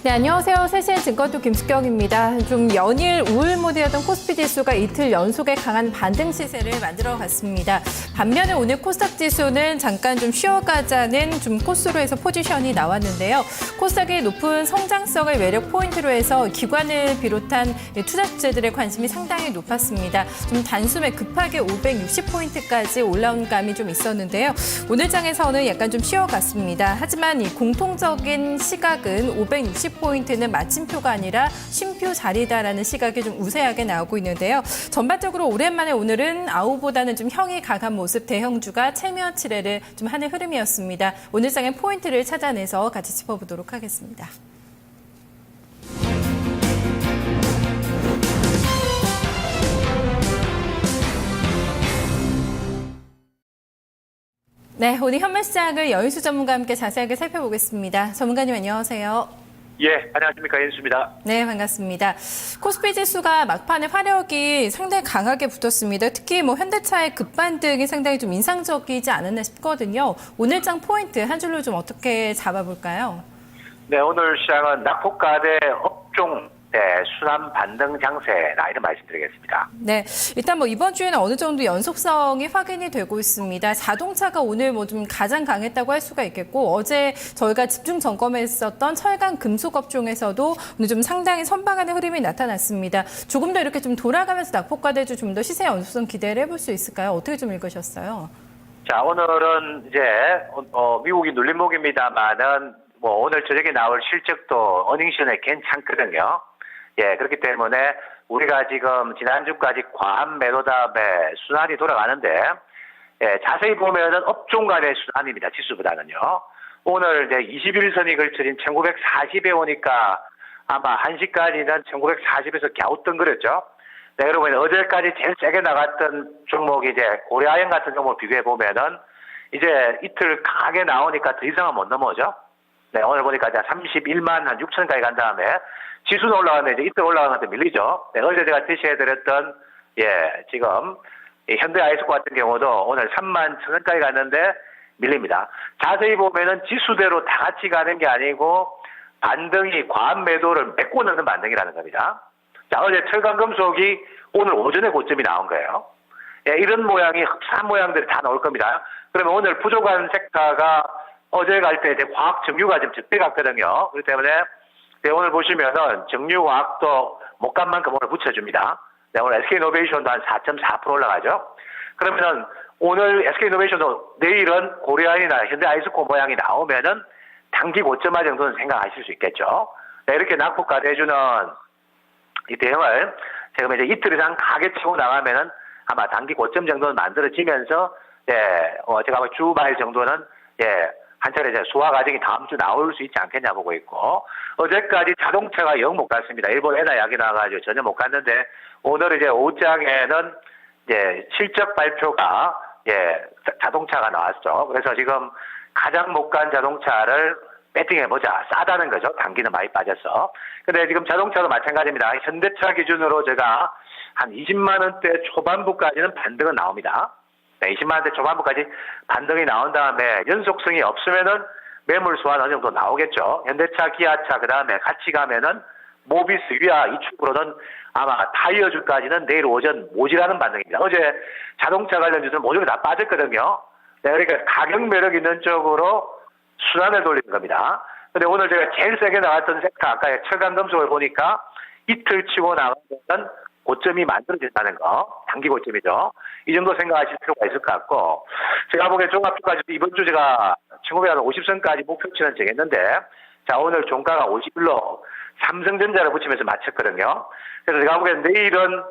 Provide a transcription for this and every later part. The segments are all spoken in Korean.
네, 안녕하세요. 세시의 증권도 김숙경입니다. 좀 연일 우울 모드였던 코스피 지수가 이틀 연속의 강한 반등 시세를 만들어 갔습니다. 반면에 오늘 코스닥 지수는 잠깐 좀 쉬어가자는 좀 코스로 해서 포지션이 나왔는데요. 코스닥의 높은 성장성을 매력 포인트로 해서 기관을 비롯한 투자자들의 관심이 상당히 높았습니다. 좀 단숨에 급하게 560포인트까지 올라온 감이 좀 있었는데요. 오늘 장에서는 약간 좀 쉬어갔습니다. 하지만 이 공통적인 시각은 560포인트는 마침표가 아니라 쉼표 자리다라는 시각이 좀 우세하게 나오고 있는데요. 전반적으로 오랜만에 오늘은 아우보다는 좀 형이 강한 모습 대형주가 체면치레를 좀 하는 흐름이었습니다. 오늘 장의 포인트를 찾아내서 같이 짚어보도록 하겠습니다. 네, 오늘 현물시장을 여인수 전문가와 함께 자세하게 살펴보겠습니다. 전문가님 안녕하세요. 예, 안녕하십니까. 연수입니다. 네, 반갑습니다. 코스피 지수가 막판에 화력이 상당히 강하게 붙었습니다. 특히 현대차의 급반등이 상당히 좀 인상적이지 않았나 싶거든요. 오늘장 포인트 한 줄로 좀 어떻게 잡아볼까요? 네, 오늘 시장은 낙폭과대 업종 순환 반등 장세라 이런 말씀드리겠습니다. 네, 일단 이번 주에는 어느 정도 연속성이 확인이 되고 있습니다. 자동차가 오늘 좀 가장 강했다고 할 수가 있겠고, 어제 저희가 집중 점검했었던 철강 금속 업종에서도 오늘 좀 상당히 선방하는 흐름이 나타났습니다. 조금 더 이렇게 좀 돌아가면서 낙폭과대주 좀 더 시세 연속성 기대를 해볼 수 있을까요? 어떻게 좀 읽으셨어요? 자, 오늘은 이제 미국이 눌림목입니다만은 오늘 저녁에 나올 실적도 어닝션에 괜찮거든요. 예, 그렇기 때문에 우리가 지금 지난주까지 과한 매도 다음에 순환이 돌아가는데, 예, 자세히 보면은 업종 간의 순환입니다. 지수보다는요. 오늘 이제 21선이 걸쳐진 1940에 오니까 아마 1시까지는 1940에서 갸우뚱거렸죠. 네, 그러면 어제까지 제일 세게 나갔던 종목이 이제 고려아연 같은 종목 비교해 보면은 이제 이틀 강하게 나오니까 더 이상은 못 넘어오죠. 네, 오늘 보니까 이제 31만 한 6천까지 간 다음에 지수는 올라가는데 이제 이틀 올라가는데 밀리죠. 네, 어제 제가 제시해드렸던 지금 현대 아이스코 같은 경우도 오늘 3만 1,000원까지 갔는데 밀립니다. 자세히 보면은 지수대로 다 같이 가는 게 아니고 반등이 과한 매도를 메꿔 넣는 반등이라는 겁니다. 자, 어제 철강금속이 오늘 오전에 고점이 나온 거예요. 예, 이런 모양이 흡사한 모양들이 다 나올 겁니다. 그러면 오늘 부족한 섹터가 어제 갈 때 이제 과학 정유가 좀 적대 같거든요. 그렇기 때문에 오늘 보시면은 정유과학도 못 간 만큼 오늘 붙여줍니다. 네, 오늘 SK이노베이션도 한 4.4% 올라가죠. 그러면은 오늘 SK이노베이션도 내일은 고려아연이나 현대아이스코 모양이 나오면은 단기 고점화 정도는 생각하실 수 있겠죠. 네, 이렇게 낙폭과대주는 이 대응을 지금 이제 이틀 이상 가게 치고 나가면은 아마 단기 고점 정도는 만들어지면서 제가 주말 정도는 한 차례 이제 소화 과정이 다음 주 나올 수 있지 않겠냐 보고 있고, 어제까지 자동차가 영 못 갔습니다. 일본 엔화 약이 나와가지고 전혀 못 갔는데, 오늘 이제 오후장에는 이제 실적 발표가 자동차가 나왔죠. 그래서 지금 가장 못 간 자동차를 배팅해보자. 싸다는 거죠. 단기는 많이 빠져서. 근데 지금 자동차도 마찬가지입니다. 현대차 기준으로 제가 한 20만 원대 초반부까지는 반등은 나옵니다. 20만 원대 초반부까지 반등이 나온 다음에 연속성이 없으면은 매물 소환 어느 정도 나오겠죠. 현대차, 기아차, 그 다음에 같이 가면은 모비스, 위아 이쪽으로는 아마 타이어주까지는 내일 오전 모지라는 반등입니다. 어제 자동차 관련 주들은 모조리 다 빠졌거든요. 네, 그러니까 가격 매력 있는 쪽으로 순환을 돌리는 겁니다. 근데 오늘 제가 제일 세게 나왔던 섹터, 아까 철강금속을 보니까 이틀 치고 나가면 고점이 만들어진다는 거, 단기 고점이죠. 이 정도 생각하실 필요가 있을 것 같고, 제가 보기엔 종합주까지 이번 주 제가 1950선까지 목표치는 정했는데, 자, 오늘 종가가 51로 삼성전자를 붙이면서 맞췄거든요. 그래서 제가 보기엔 내일은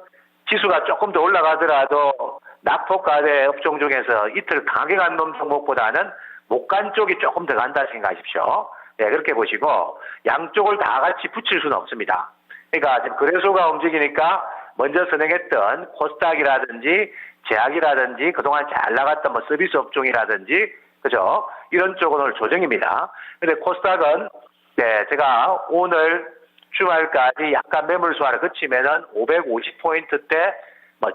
지수가 조금 더 올라가더라도 낙폭과대 업종 중에서 이틀 강하게 간 놈 종목보다는 못 간 쪽이 조금 더 간다 생각하십시오. 네, 그렇게 보시고, 양쪽을 다 같이 붙일 수는 없습니다. 그러니까 지금 거래소가 움직이니까 먼저 선행했던 코스닥이라든지 제약이라든지 그동안 잘 나갔던 서비스 업종이라든지 그죠? 이런 쪽은 오늘 조정입니다. 근데 코스닥은 제가 오늘 주말까지 약간 매물 소화를 거치면은 550포인트대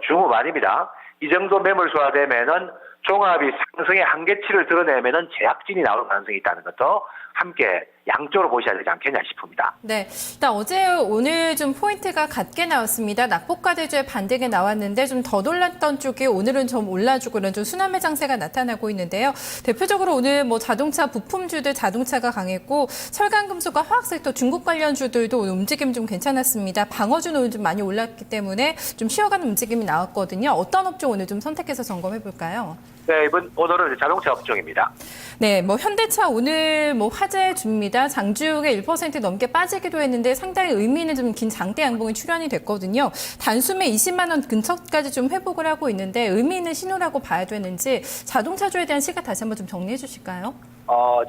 중후반입니다. 이 정도 매물 소화되면은 종합이 상승의 한계치를 드러내면은 제약진이 나올 가능성이 있다는 것도 함께 양쪽으로 보셔야 되지 않겠냐 싶습니다. 네, 일단 어제 오늘 좀 포인트가 같게 나왔습니다. 낙폭과대주의 반등이 나왔는데 좀 더 놀랐던 쪽이 오늘은 좀 올라주고는 좀 순환매 장세가 나타나고 있는데요. 대표적으로 오늘 뭐 자동차 부품주들 자동차가 강했고 철강금속과 화학섹터 중국 관련주들도 오늘 움직임 좀 괜찮았습니다. 방어주는 오늘 좀 많이 올랐기 때문에 좀 쉬어가는 움직임이 나왔거든요. 어떤 업종 오늘 좀 선택해서 점검해 볼까요? 네, 오늘은 자동차 업종입니다. 네, 뭐 현대차 오늘 뭐 화제 줍니다. 장중에 1% 넘게 빠지기도 했는데 상당히 의미 있는 좀 긴 장대 양봉이 출현이 됐거든요. 단숨에 20만 원 근처까지 좀 회복을 하고 있는데 의미 있는 신호라고 봐야 되는지 자동차주에 대한 시각 다시 한번 좀 정리해 주실까요?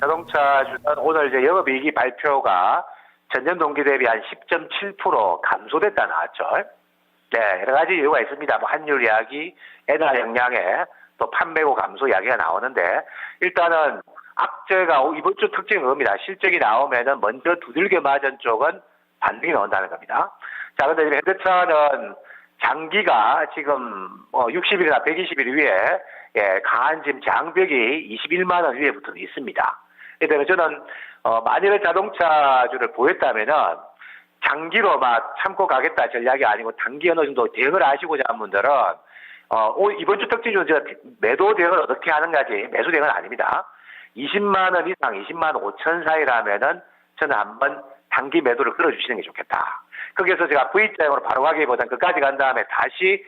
자동차주는 오늘 이제 영업이익이 발표가 전년 동기 대비 한 10.7% 감소됐다 나왔죠. 네, 여러 가지 이유가 있습니다. 뭐 환율 이야기, 엔화 영향에 또 판매고 감소 이야기가 나오는데 일단은 악재가 이번 주 특징은 겁니다. 실적이 나오면은 먼저 두들겨 맞은 쪽은 반등이 나온다는 겁니다. 자, 근데 지금 현대차는 장기가 지금 60일이나 120일 위에 강한 지금 장벽이 21만 원 위에 붙어 있습니다. 그래서 저는 만일에 자동차주를 보였다면은 장기로 막 참고 가겠다 전략이 아니고 단기 어느 정도 대응을 하시고자 하는 분들은 이번 주 특징주는 제가 매도 대응을 어떻게 하는가지 매수 대응은 아닙니다. 20만 원 이상 20만 5천 사이라면은 저는 한번 단기 매도를 끌어주시는 게 좋겠다. 거기에서 제가 V자형으로 바로 가기보다는 끝까지 간 다음에 다시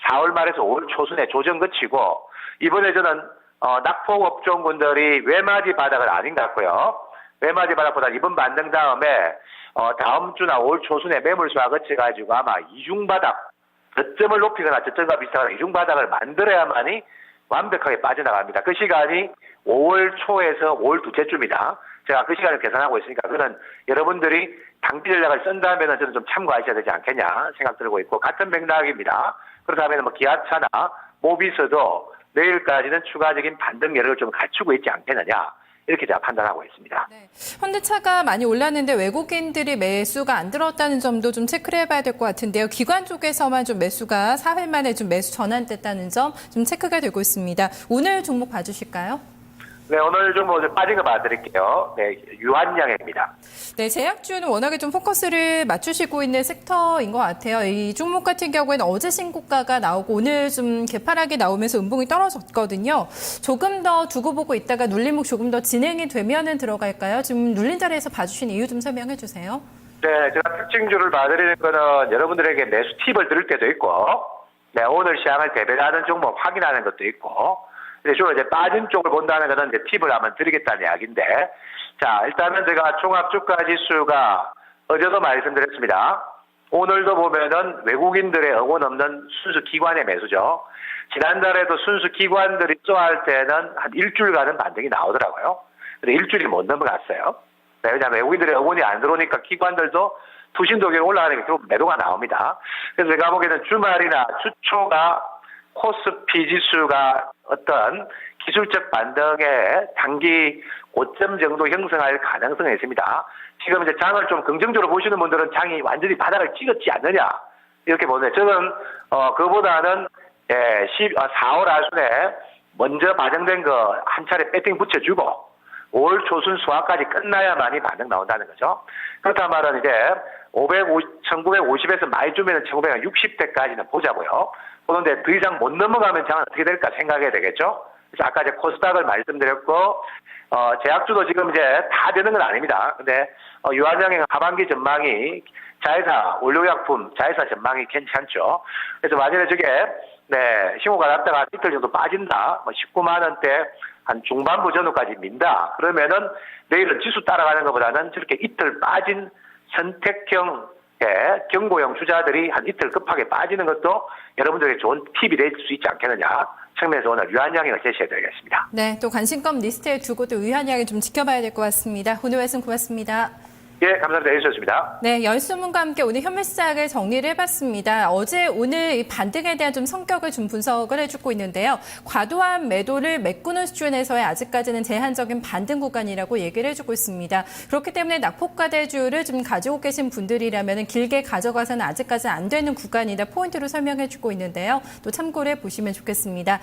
4월 말에서 5월 초순에 조정 거치고 이번에 저는 낙폭 업종군들이 외마디 바닥은 아닌 것 같고요. 외마디 바닥보다 이번 반등 다음에 다음 주나 5월 초순에 매물수와 거쳐가지고 아마 이중바닥 저점을 높이거나 저점과 비슷하거나 이중바닥을 만들어야만이 완벽하게 빠져나갑니다. 그 시간이 5월 초에서 5월 둘째주입니다. 제가 그 시간을 계산하고 있으니까 그는 여러분들이 단기 전략을 쓴다면 저는 좀 참고하셔야 되지 않겠냐 생각 들고 있고 같은 맥락입니다. 그렇다면 뭐 기아차나 모비스도 내일까지는 추가적인 반등 여력을 좀 갖추고 있지 않겠느냐 이렇게 제가 판단하고 있습니다. 네. 현대차가 많이 올랐는데 외국인들이 매수가 안 들어왔다는 점도 좀 체크를 해봐야 될 것 같은데요. 기관 쪽에서만 좀 매수가 4회 만에 좀 매수 전환됐다는 점 좀 체크가 되고 있습니다. 오늘 종목 봐주실까요? 네, 오늘 좀 빠진 거 봐드릴게요. 네, 유한양입니다. 네, 제약주는 워낙에 좀 포커스를 맞추시고 있는 섹터인 것 같아요. 이 종목 같은 경우에는 어제 신고가가 나오고 오늘 좀 개파락이 나오면서 음봉이 떨어졌거든요. 조금 더 두고 보고 있다가 눌림목 조금 더 진행이 되면은 들어갈까요? 지금 눌린 자리에서 봐주신 이유 좀 설명해 주세요. 네, 제가 특징주를 봐드리는 거는 여러분들에게 매수 팁을 드릴 때도 있고, 네, 오늘 시장을 대변하는 종목 확인하는 것도 있고, 주로 이제 빠진 쪽을 본다는 것은 이제 팁을 한번 드리겠다는 이야기인데, 자, 일단은 제가 종합주가지수가 어제도 말씀드렸습니다. 오늘도 보면은 외국인들의 응원 없는 순수 기관의 매수죠. 지난달에도 순수 기관들이 쏘할 때는 한 일주일간은 반등이 나오더라고요. 근데 일주일이 못 넘어갔어요. 네, 왜냐하면 외국인들의 응원이 안 들어오니까 기관들도 투신도경 올라가니까 결국 매도가 나옵니다. 그래서 제가 보기에는 주말이나 주초가 코스피 지수가 어떤 기술적 반등의 단기 고점 정도 형성할 가능성이 있습니다. 지금 이제 장을 좀 긍정적으로 보시는 분들은 장이 완전히 바닥을 찍었지 않느냐 이렇게 보는데 저는 그보다는 4월 하순에 먼저 반영된 거 한 차례 배팅 붙여주고 5월 초순 수화까지 끝나야만이 반등 나온다는 거죠. 그렇다면 이제 1950에서 많이 주면 1960대까지는 보자고요. 그런데 더 이상 못 넘어가면 장은 어떻게 될까 생각해야 되겠죠. 그래서 아까 이제 코스닥을 말씀드렸고, 제약주도 지금 이제 다 되는 건 아닙니다. 근데, 유한양의 하반기 전망이 자회사, 원료약품, 자회사 전망이 괜찮죠. 그래서 만약에 저게, 네, 신호가 났다가 이틀 정도 빠진다. 19만 원대 한 중반부 전후까지 민다. 그러면은 내일은 지수 따라가는 것보다는 저렇게 이틀 빠진 선택형 경고형 투자들이 한 이틀 급하게 빠지는 것도 여러분들에게 좋은 팁이 될 수 있지 않겠느냐 측면에서 오늘 유한양을 제시해드리겠습니다. 네, 또 관심권 리스트에 두고 또 유한양을 좀 지켜봐야 될 것 같습니다. 오늘 말씀 고맙습니다. 예, 감사합니다. 해주셨습니다. 네, 열수문과 함께 오늘 현물 시작을 정리를 해봤습니다. 어제 오늘 이 반등에 대한 좀 성격을 좀 분석을 해주고 있는데요. 과도한 매도를 메꾸는 수준에서의 아직까지는 제한적인 반등 구간이라고 얘기를 해주고 있습니다. 그렇기 때문에 낙폭과대주를 좀 가지고 계신 분들이라면 길게 가져가서는 아직까지 안 되는 구간이다 포인트로 설명해주고 있는데요. 또 참고를 해보시면 좋겠습니다.